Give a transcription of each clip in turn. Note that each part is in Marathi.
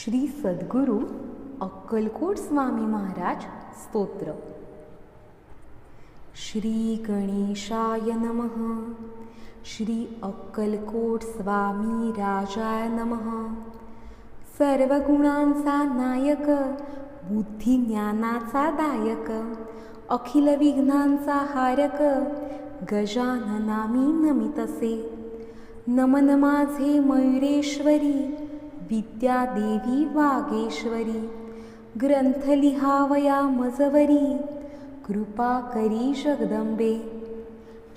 श्री सद्गुरू अक्कलकोट स्वामी महाराज स्तोत्र. श्री गणेशाय नमः. श्री अक्कलकोट स्वामी राजाय नमः. सर्व गुणांचा नायक, बुद्धी ज्ञानाचा दायक, अखिल विघ्नांचा हारक, गजाननामी नमितसे. नमन माझे मयुरेश्वरी, विद्या देवी वागेश्वरी. ग्रंथ लिहावया मजवरी, कृपा करी जगदंबे.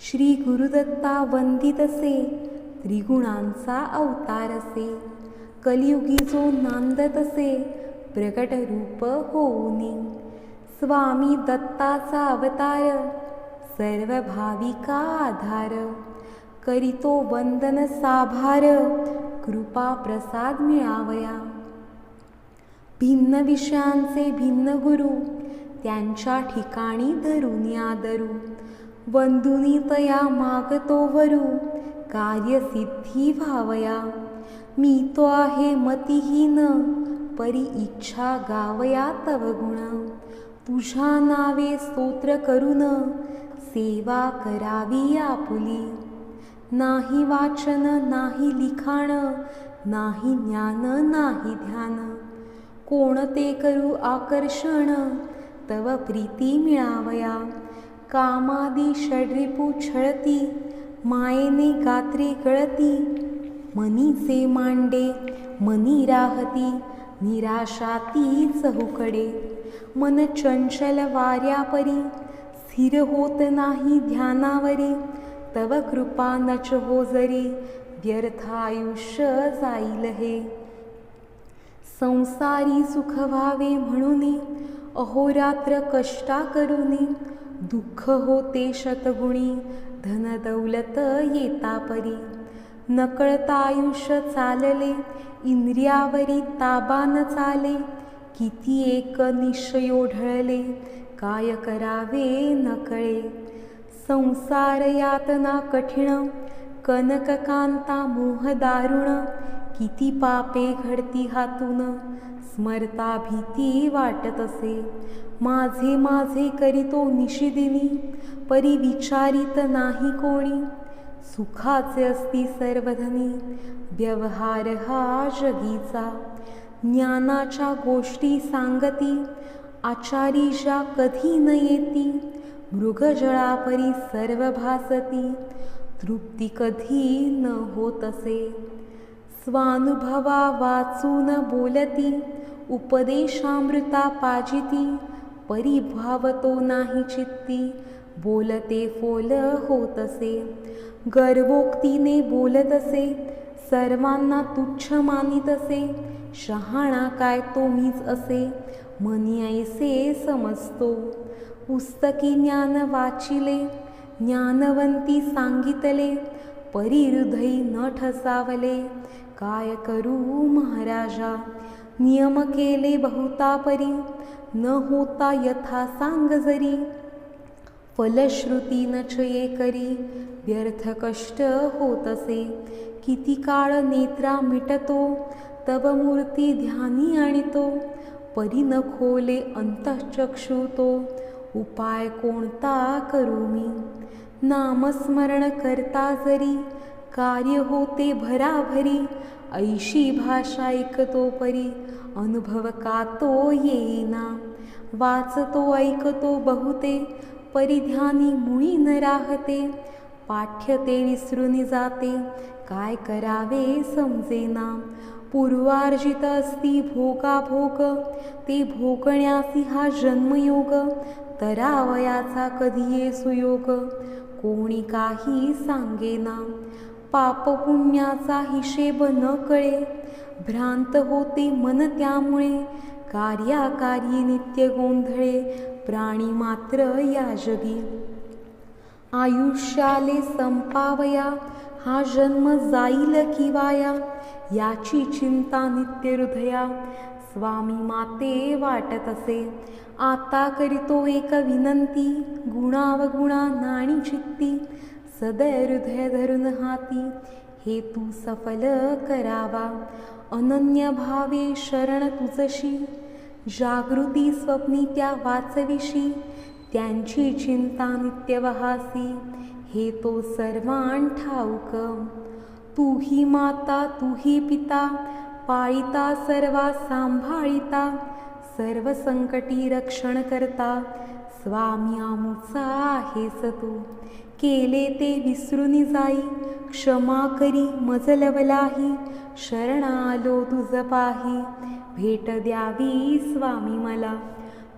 श्री गुरुदत्ता वंदितसे, त्रिगुणांचा अवतारसे. कलियुगी जो नांदतसे, प्रकट रूप होऊनी. स्वामी दत्ताचा अवतार, सर्व भाविका आधार. करीतो वंदन साभार, कृपा प्रसाद मिळावया. भिन्न विषयांचे भिन्न गुरु, त्यांच्या ठिकाणी धरून आदरू. वंदुनी तया मागतो वरू, कार्यसिद्धी व्हावया. मी तो आहे मतिहीन, परी इच्छा गावया तव गुण. तुझ्या नावे स्तोत्र करून, सेवा करावी आपुली. नाही वाचन नाही लिखाण, नाही ज्ञान नाही ध्यान. कोणते करू आकर्षण, तव प्रीती मिळावया. कामादी षड्रिपू छळती, मायेने गात्रे गळती. मनीचे मांडे मनी राहती, निराशा तीच हुकडे. मन चंचल वाऱ्यापरी, स्थिर होत नाही ध्यानावरी. तव कृपा नच हो जरी, व्यर्थ आयुष्य जाईल हे. संसारी सुख व्हावे म्हणूनी, अहोरात्र कष्टा करूनी. दुःख होते शतगुणी, धन दौलत येता परी. नकळता आयुष्य चालले, इंद्रियावरी ताबा न चाले. किती एक निश्चयो ढळले, काय करावे न कळे. संसार यातना कठीण, कनककांता मोह दारुण. किती पापे घडती हातून, स्मरता भीती वाटत असे. माझे माझे करीतो निशिदिनी, परी विचारित नाही कोणी. सुखाचे असती सर्वधनी, व्यवहार हा जगीचा. ज्ञानाच्या गोष्टी सांगती, आचारी ज्या कधी न येती. मृगजळापरी सर्व भासती, तृप्ती कधी न होतसे. स्वानुभवा वाचून बोलती, उपदेशामृता पाजिती. परिभावतो नाही चित्ती, बोलते फोल होतसे. गर्वोक्तीने बोलतसे, सर्वांना तुच्छ मानितसे. शहाणा काय तो मीच असे, मनी ऐसे समजतो. पुस्तकी ज्ञान वाचिले, ज्ञानवंती सांगितले. परी हृदयी न ठसावले, काय करू महाराजा. नियम केले बहुता परी, न होता यथा सांग जरी. फलश्रुती न चये करी, व्यर्थ कष्ट होतसे. किती काळ नेत्रा मिटतो, तव मूर्ती ध्यानी आणितो. परी न खोले अंतःचक्षु तो, उपाय कोणता करू मी. नामस्मरण करता जरी, कार्य होते भराभरी. ऐशी भाषा ऐकतो परी, अनुभव का तो येईना. वाचतो ऐकतो बहुते, परी ध्यानी मुळी न राहते. पाठ्य ते विसरून जाते, काय करावे समजेना. पूर्वार्जित असती भोगाभोग, ते भोगण्यासी हा जन्मयोग. तरावयाचा कधी ये सुयोग, कोणी काही सांगेना. पाप पुण्याचा हिशेब न कळे, भ्रांत होते मन त्यामुळे. कार्याकारी नित्य गोंधळे, प्राणी मात्र या जगी. आयुष्याले संपावया, हा जन्म जाईल की वाया. याची चिंता नित्य हृदया, स्वामी माते वाटत असे. आता करीतो एक विनंती, गुणावगुणा नाणी चित्ती. सदैव हृदय धरून हाती, हे तू सफल करावा. अनन्य भावे शरण तुझशी, जागृती स्वप्नी त्या वाचविशी, त्यांची चिंता नित्य वहासी. हे तो सर्वां ठाऊक. तू ही माता तू ही पिता, पाळिता सर्वा सांभाळिता, सर्व संकटी रक्षण करता, स्वामी आमुचा आहेस तू. केले ते विसरून जाई, क्षमा करी मज लवलाही, शरण आलो तुझ पाही, भेट द्यावी स्वामी मला.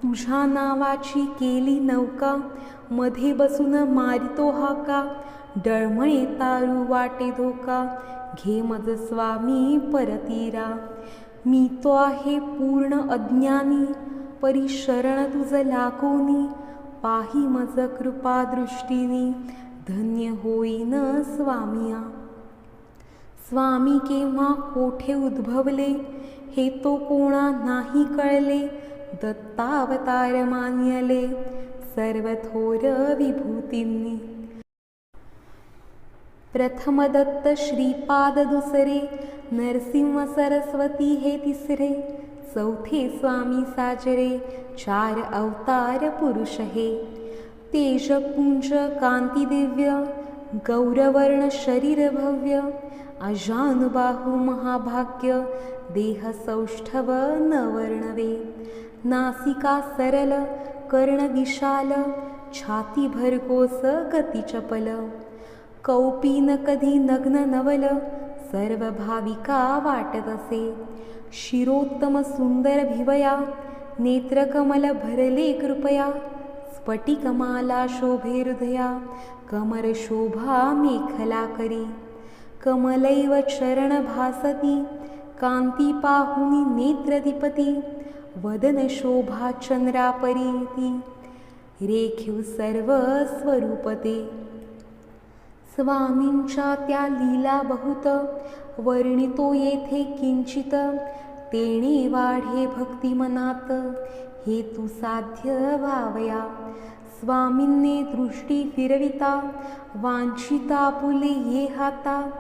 तुझ्या नावाची केली नौका, मध्ये बसून मारितो हाका, डळमळे तारू वाटे धोका, घे मज स्वामी परतीरा. मी तो आहे पूर्ण अज्ञानी, परी शरण तुझ लागोनी, पाही मज कृपा दृष्टीनी, धन्य होईन स्वामिया. स्वामी केव्हा कोठे उद्भवले, हे तो कोणा नाही कळले, दत्तावतार मान्यले, सर्व थोर विभूतींनी. प्रथम दत्त श्रीपाद दुसरे, नरसिंह सरस्वती हे तिसरे, चौथे स्वामी साजरे, चार अवतार पुरुष हे. तेजपुंज कांती दिव्य, गौरवर्ण शरीर भव्य, अजानुबाहू महाभाग्य, देह सौष्ठव न वर्णवे. नासिका सरल, कर्ण विशाल, छाती भरघोस गती चपल, कौपीन कधी नग्न नवल, सर्व भाविका वाटत असे. शिरोत्तम सुंदर भिवया, नेत्रकमल भरले कृपया, स्फटिकमाला शोभे हृदया, कमर शोभा मेखला करी. कमलैव चरण भासती, कांती पाहुनी नेत्रधिपती, वदन शोभा चंद्रापरीती, रेखीव सर्व स्वरूपते. स्वामींच्या त्या लीला बहुत, वर्णितो येथे किंचित, तेणे वाढे भक्ती मनात, हे तू साध्य व्हावया. स्वामींने दृष्टी फिरविता, वांछिता फुले ये हाता,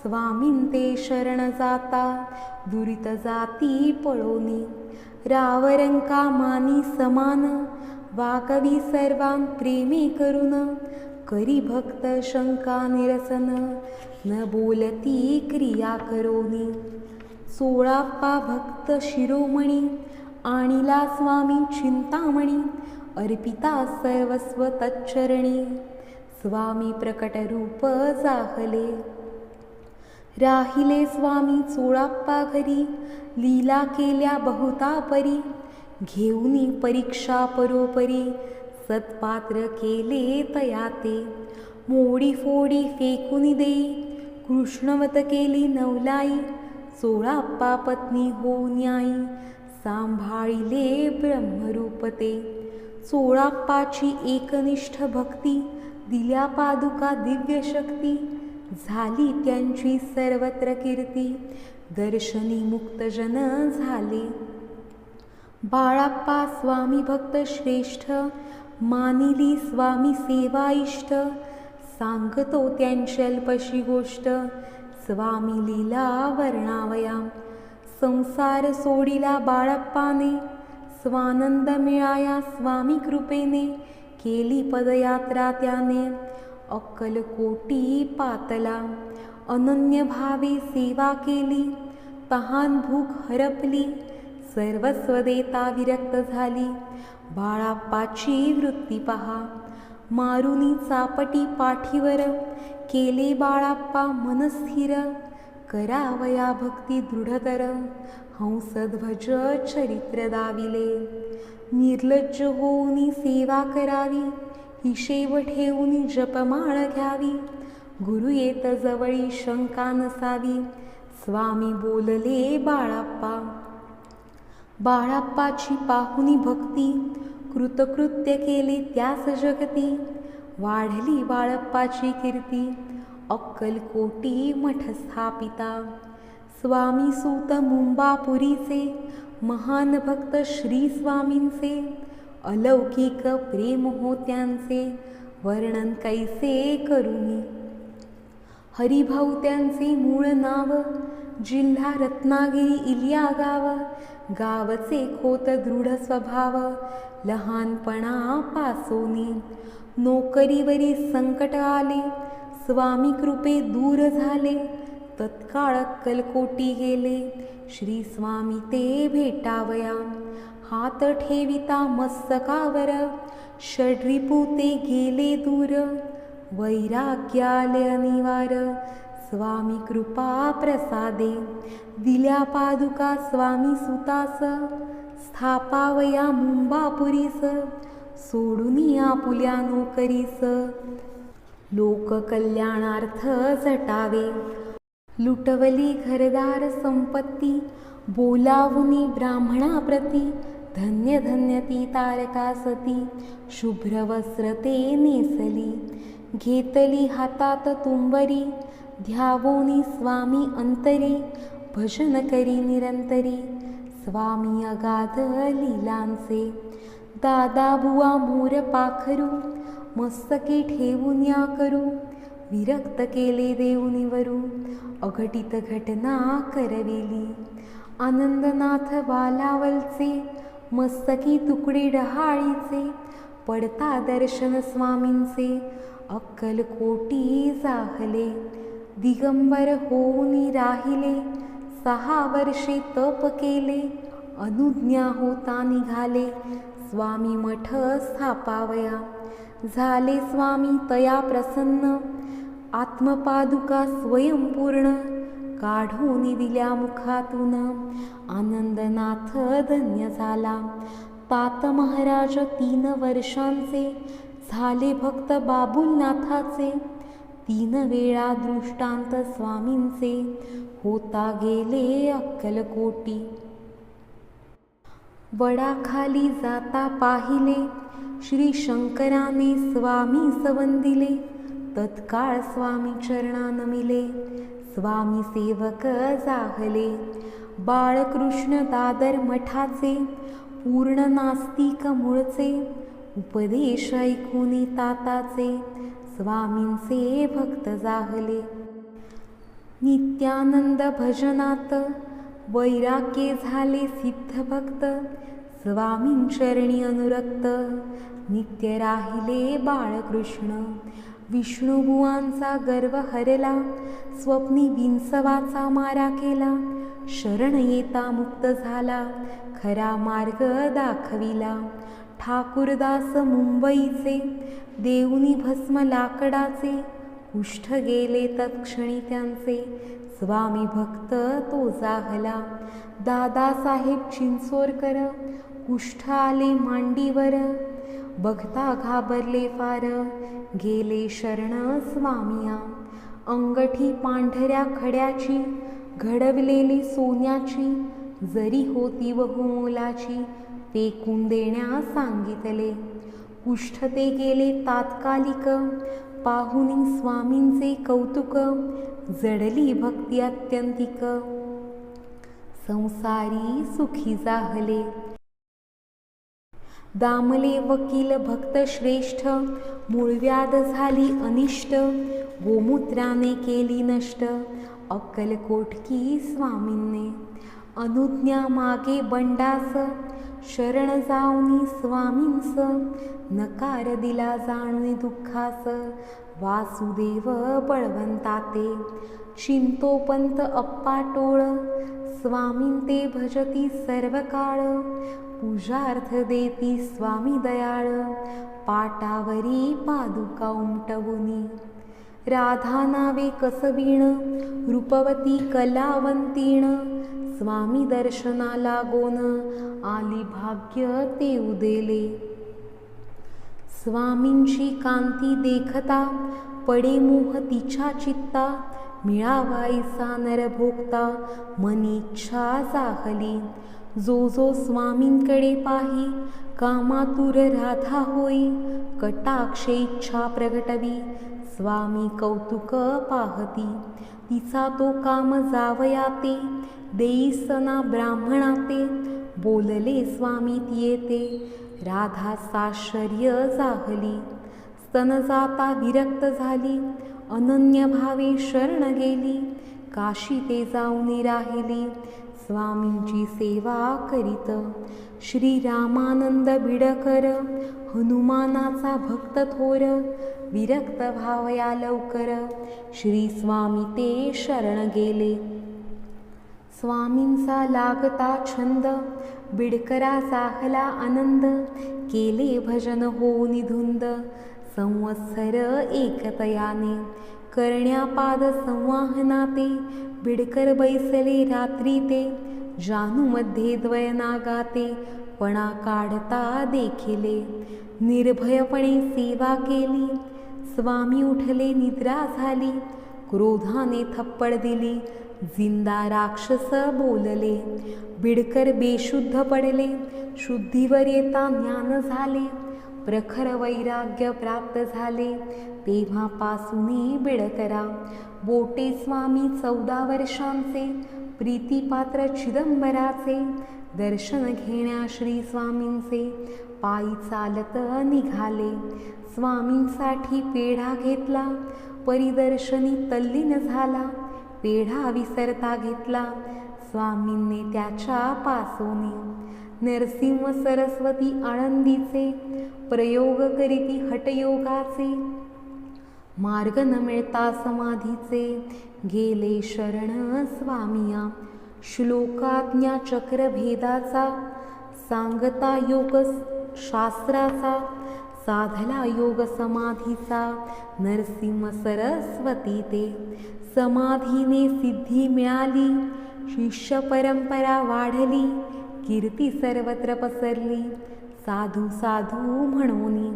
स्वामीं ते शरण जाता, दुरित जाती पळोनी. रावरंका मानी समान, वाकवी सर्वां प्रेमे करून, करी भक्त शंका निरसन, न बोलती क्रिया करोनी. 16 भक्त शिरोमणी, आणिला स्वामी चिंतामणी, अर्पिता सर्वस्व तच्चरणी, स्वामी प्रकट रूप जाहले. राहिले स्वामी 16 घरी, लीला केल्या बहुता परी, घेऊनी परीक्षा परोपरी, सत्पात्र केले तयाते. मोडी फोडी फेकून देई, कृष्णवत केली नवलाई, 16 पत्नी हो न्यायी, सांभाळिले ब्रह्मरूपते. 16ची एकनिष्ठ भक्ती, दिल्या पादुका दिव्य शक्ती, झाली त्यांची सर्वत्र कीर्ती, दर्शनी मुक्त जन झाले. बाळाप्पा स्वामी भक्त श्रेष्ठ, मानिली स्वामी सेवा इष्ट, सांगतो त्यांची अल्पशी गोष्ट, स्वामी लीला वर्णावया. संसार सोडिला बाळप्पाने, स्वानंद मिळाया स्वामी कृपेने, केली पदयात्रा त्याने, अक्कलकोटी पातला. अनन्य भावे सेवा केली, तहान भूक हरपली, सर्वस्व देता विरक्त झाली. बाळाप्पाची वृत्ती पहा, मारुनी चापटी पाठीवर, केले बाळाप्पा मनस्थिर, करावया भक्ती दृढतर, हंसध्वज चरित्र दाविले. निर्लज्ज होऊनी सेवा करावी, हिशेव ठेवूनी जपमाळ घ्यावी, गुरु येत जवळी शंका नसावी, स्वामी बोलले बाळाप्पा. बाळाप्पाची पाहुनी भक्ती, कृतकृत्य केले त्यास जगती, वाढली बाळप्पाची कीर्ती, अक्कलकोटी मठ स्थापिता. स्वामी सूत मुंबापुरीचे, महान भक्त श्री स्वामींचे, अलौकिक प्रेम हो त्यांचे, वर्णन कैसे करुनी. हरिभाऊ त्यांचे मूळ नाव, जिल्हा रत्नागिरी इलिया गाव. गावचे खोत दृढ स्वभाव, लहानपणापासोनी नोकरीवरी संकट आले. स्वामी कृपे दूर झाले, तत्काळ अक्कलकोटी गेले. श्री स्वामी ते भेटावया, हात ठेविता मस्तकावर. षड्रिपू ते गेले दूर, वैराग्याले अनिवार. स्वामी कृपा प्रसादे, दिल्या पादुका स्वामी सुतास. स्थापावया मुंबापुरीस, सोडून आपुल्या नोकरीस. लोककल्याणार्थ झटावे, लुटवली घरदार संपत्ती. बोलावुनी ब्राह्मणाप्रती, धन्य धन्य ती तारका सती. शुभ्र वस्त्र ते नेसली, घेतली हातात तुंबरी. ध्यावोनी स्वामी अंतरी, भजन करी निरंतरी. स्वामी अगाध लीलांचे, दादा बुवा मोर पाखरू. मस्तकी ठेवून या करू, विरक्त केले देऊनिवरू. अघटित घटना करविली, आनंदनाथ बालावलचे. मस्तकी तुकडे डहाळीचे, पडता दर्शन स्वामींचे. अक्कलकोटी जाहले, दिगंबर होऊनी राहिले. 6 वर्षे तप केले, अनुज्ञा होता निघाले. स्वामी मठ स्थापावया, झाले स्वामी तया प्रसन्न. आत्मपादुका स्वयंपूर्ण, काढून दिल्या मुखातून. आनंदनाथ धन्य झाला, तात महाराज 3 वर्षांचे. झाले भक्त बाबुलनाथाचे, 3 वेळा दृष्टांत स्वामींचे. होता गेले अक्कलकोटी, वडाखाली जाता पाहिले. श्री शंकराने स्वामी सवंदिले, तत्काळ स्वामी चरणा नमिले. स्वामी सेवक जाहले, बाळकृष्ण दादर मठाचे. पूर्ण नास्तिक मूळचे, उपदेश ऐकूनी ताताचे. स्वामींचे भक्त जाहले, नित्यानंद भजनात. वैराग्य झाले सिद्ध भक्त, स्वामींचरणी अनुरक्त. नित्य राहिले बाळकृष्ण, विष्णुबुवांचा गर्व हरला. स्वप्नी विंसवाचा मारा केला, शरण येता मुक्त झाला. खरा मार्ग दाखविला, ठाकूरदास मुंबईचे. देऊनी भस्म लाकडाचे, कुष्ठ गेले तत्क्षणी त्यांचे. स्वामी भक्त तो जाहला, दादासाहेब चिंचोरकर. कुष्ठ आले मांडीवर, बघता घाबरले फार. गेले शरण स्वामिया, अंगठी पांढऱ्या खड्याची. घडवलेली सोन्याची, जरी होती बहु मोलाची. फेकून देण्यास सांगितले, कुष्ठ ते गेले तात्कालिक. पाहुनी स्वामींचे कौतुक, जडली भक्ती अत्यंतिक. संसारी सुखी जाहले, दामले वकील भक्त श्रेष्ठ. मूळव्याध झाली अनिष्ट, गोमूत्राने केली नष्ट. अक्कलकोटकी स्वामींनी, अनुज्ञा मागे बंडास. शरण जाऊनी स्वामींस, नकार दिला जाणून दुःखास. वासुदेव बळवंताते, चिंतोपंत अप्पा टोळ. स्वामीं ते भजती सर्व काळ, पूजार्थ देती स्वामी दयाळ. पाटावरी पादुका उमटवुनी, राधा नावे कसबीण. रूपवती कलावंतीण, स्वामी दर्शनाला गोन. आली भाग्य ते उदेले, स्वामींची कांती देखता. पडे मोह तिच्या चित्ता, मिळावायचा नरभोगता. मनीच्छा जाहली, जो जो स्वामींकडे पाही. कामातुर राधा होई, कटाक्ष इच्छा प्रगटवी. स्वामी कौतुक पाहती, तिचा तो काम जावया ते. देईसना ब्राह्मणाते, बोलले स्वामी येते. राधा साश्चर्य जाहली, स्तन जाता विरक्त झाली. अनन्य भावे शरण गेली, काशी ते जाऊनी राहिली, स्वामींची सेवा करीत. श्री रामानंद बिडकर, हनुमानाचा भक्त थोर, विरक्त भावया लवकर, श्री स्वामी ते शरण गेले. स्वामींचा लागता छंद, बिडकरा साहला आनंद, केले भजन हो निधुंद, संवत्सर एकतयाने, करण्यापाद संवाहनाते, बिडकर बैसले रात्री ते, जानूमध्ये द्वयनागाते, पणा काढता देखिले, निर्भयपणे सेवा केली, स्वामी उठले निद्रा झाली, क्रोधाने थप्पड दिली, जिंदा राक्षस बोलले, बिडकर बेशुद्ध पडले, शुद्धीवर येता ज्ञान झाले, प्रखर वैराग्य प्राप्त झाले, तेव्हापासून बिडकरा बोटे स्वामी 14 वर्षांचे, प्रीतीपात्र चिदंबराचे, दर्शन घेण्या श्री स्वामींचे, पायी चालत निघाले, स्वामींसाठी पेढा घेतला, परिदर्शनी तल्लीन झाला, पेढा विसरता घेतला, स्वामींनी त्याच्या पासोनी, नरसिंह सरस्वती आनंदीचे, प्रयोग करीती हटयोगाचे, मार्ग न मिळता समाधीचे, गेले शरण स्वामिया, श्लोकाज्ञा चक्रभेदाचा, सांगता योग शास्त्राचा, साधला योग समाधीचा, नरसिंह सरस्वती ते, समाधीने सिद्धी मिळाली, शिष्य परंपरा वाढली, कीर्ती सर्वत्र पसरली, साधू साधू म्हणोनी,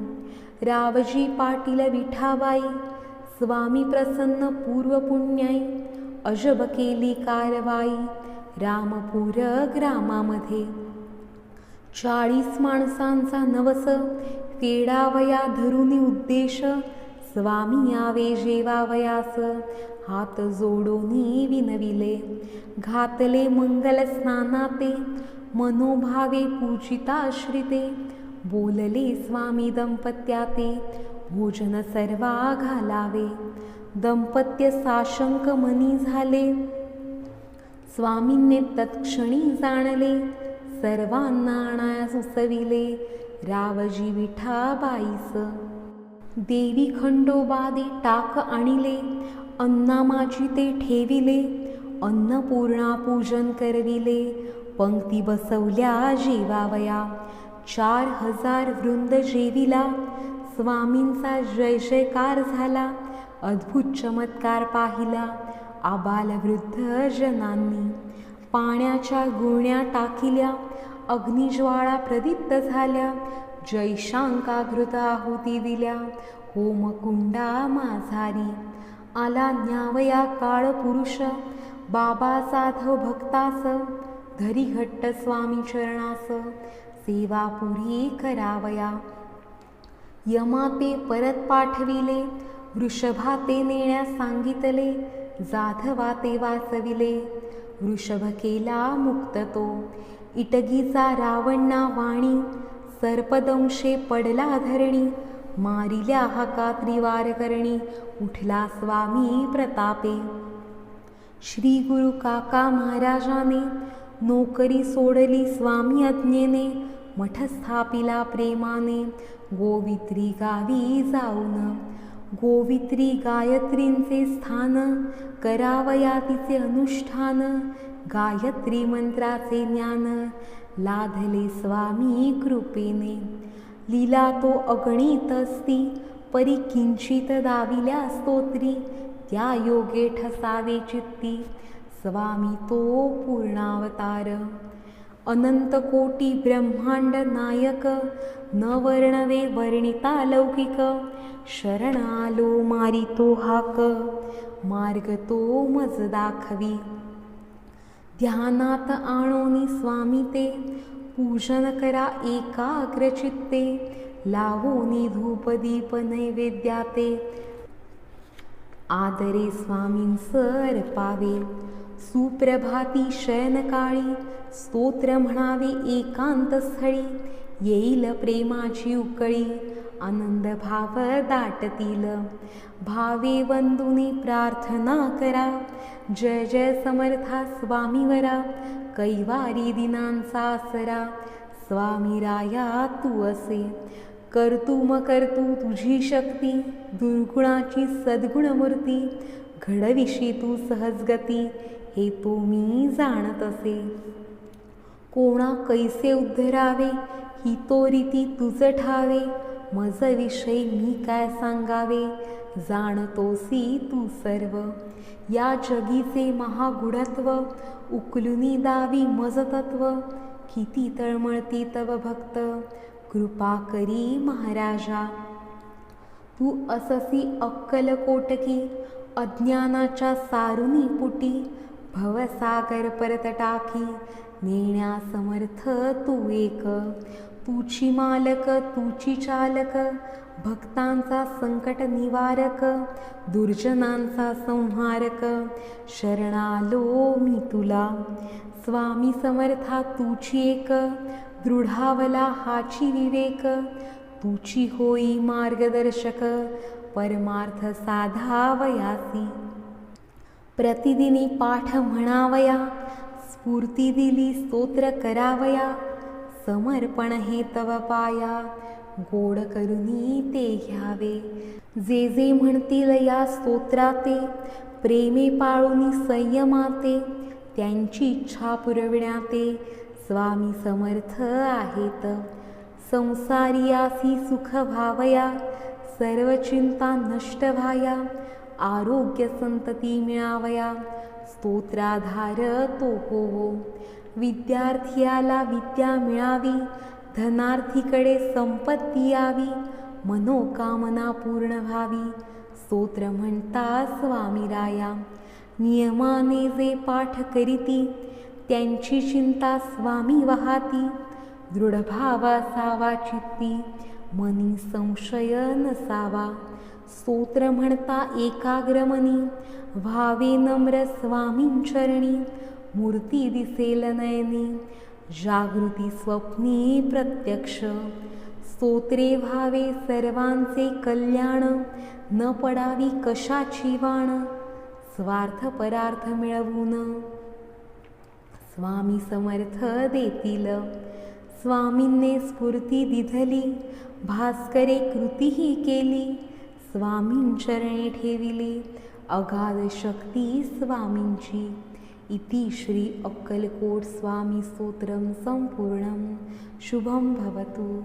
रावजी पाटील विठाबाई, स्वामी प्रसन्न पूर्व पुण्याई, अजब केली कारवाई, रामपूर ग्रामामध्ये 40 माणसांचा नवस, फेडावया धरुनी उद्देश, स्वामी यावे जेवावयास, हात जोडोनी विनविले, घातले मंगल स्नानाते, मनोभावे पूजिताश्रिते, बोलले स्वामी दंपत्याते, भोजन सर्वा घालावे, दंपत्य साशंक मनी झाले, स्वामींनी तत्क्षणी जाणले, सर्वांना आणाया सुचविले, रावजी विठाबाईस, देवी खंडोबादी टाक आणिले, अन्नामाची ते ठेविले, अन्नपूर्णा पूजन करविले, पंक्ती बसवल्या जेवावया, 4000 वृंद जेविला, स्वामींचा जय जयकार झाला, अद्भुत चमत्कार पाहिला, आबालवृद्ध जनांनी, पाण्याच्या गुळण्या टाकिल्या, अग्निज्वाळा प्रदीप्त झाल्या, जयशांकाघृत आहुती दिल्या, होमकुंडा माझारी, आला न्यावया काळ पुरुष, बाबा साधव भक्तास, धरी घट्ट स्वामी चरणास, सेवा पुरी करावया, यमाते परत पाठविले, वृषभाते नेण्यास सांगितले, जाधवाते वाचविले, वृषभ केला मुक्त तो, इटगीचा रावणा वाणी, सर्पदंशे पडला धरणी, मारिल्या हाका त्रिवार करणी, उठला स्वामी प्रतापे, श्री गुरु काका महाराजाने, नोकरी सोडली स्वामी आज्ञेने, मठ स्थापिला प्रेमाने, गोवित्री गावी जाऊन, गोवित्री गायत्रींचे स्थान, करावया तिचे अनुष्ठान, गायत्री मंत्राचे ज्ञान, लाधले स्वामी कृपेने, लीला तो अगणित असती, परी किंचित दाविल्या स्तोत्री, त्या योगे ठसावे चित्ती, स्वामी तो पूर्णावतार, अनंत कोटी ब्रह्मांड नायक, न वर्णवे वर्णिता लौकिक, शरण आलो मारी तो हाक, मार्ग तो मज दाखवी, ध्यानात आणोनी स्वामी ते, पूजन करा एकाग्र चित्ते, लावोनी धूप दीप नैवेद्याते, आदरे स्वामींस अर्पावे, सुप्रभाती शयनकाळी, स्तोत्र म्हणावे एकांत स्थळी, येईल प्रेमाची उकळी, आनंद भाव दाटतील. भावे वंदुनी प्रार्थना करा, जय जय समर्था स्वामीवरा, कैवारी दिनांचा आसरा. स्वामी राया तू असे, करतू म करतू तुझी शक्ती, दुर्गुणाची सद्गुणमूर्ती, घडविशी तू सहजगती, हे तो मी जाणत असे. कोणा कैसे उद्धरावे, ही तो रीती तुझ ठावे, मज विषयी मी काय सांगावे, जाणतोसी तू सर्व. या जगीचे महागुढत्व, उकलुनी दावी मज तत्व, किती तळमळती तव भक्त, कृपा करी महाराजा. तू अससी अक्कल कोटकी, अज्ञानाच्या सारुनी पुटी, भवसागर परत टाकी, नेण्या समर्थ तू एक. तुची मालक तुची चालक, भक्तांचा संकट निवारक, दुर्जनांचा संहारक, शरणालो मी तुला. स्वामी समर्था तुची एक, दृढावला हाची विवेक, तुची होई मार्गदर्शक, परमार्थ साधावयासी. प्रतिदिनी पाठ म्हणावया, स्फूर्ती दिली स्तोत्र करावया, समर्पण हे तव पाया, गोड करुनी ते घ्यावे. जे जे म्हणतील या स्तोत्राते, प्रेमे पाळुनी संयमाते, त्यांची इच्छा पुरविण्याते स्वामी समर्थ आहेत. संसारियासी सुख भावया, सर्व चिंता नष्ट व्हाया, आरोग्य संतती मिळावया, स्तोत्राधार तो होवो. विद्यार्थ्याला विद्या मिळावी, धनार्थीकडे संपत्ती यावी, मनोकामना पूर्ण व्हावी, स्तोत्र म्हणता स्वामी राया. नियमाने जे पाठ करीती, त्यांची चिंता स्वामी वाहाती, दृढभाव असावा चित्ती, मनी संशय नसावा. स्तोत्र म्हणता एकाग्र मनी, व्हावे नम्र स्वामींचरणी, मूर्ती दिसेल नयनी, जागृती स्वप्नी प्रत्यक्ष. स्तोत्रे व्हावे सर्वांचे कल्याण, न पडावी कशाची वाण, स्वार्थ परार्थ मिळवून स्वामी समर्थ देतील. स्वामींने स्फूर्ती दिधली, भास्करे कृतीही केली, स्वामींचरणी ठेविली, अगाध शक्ती स्वामींची. इति श्री अक्कलकोट स्वामी स्तोत्रम संपूर्णम. शुभम भवतु.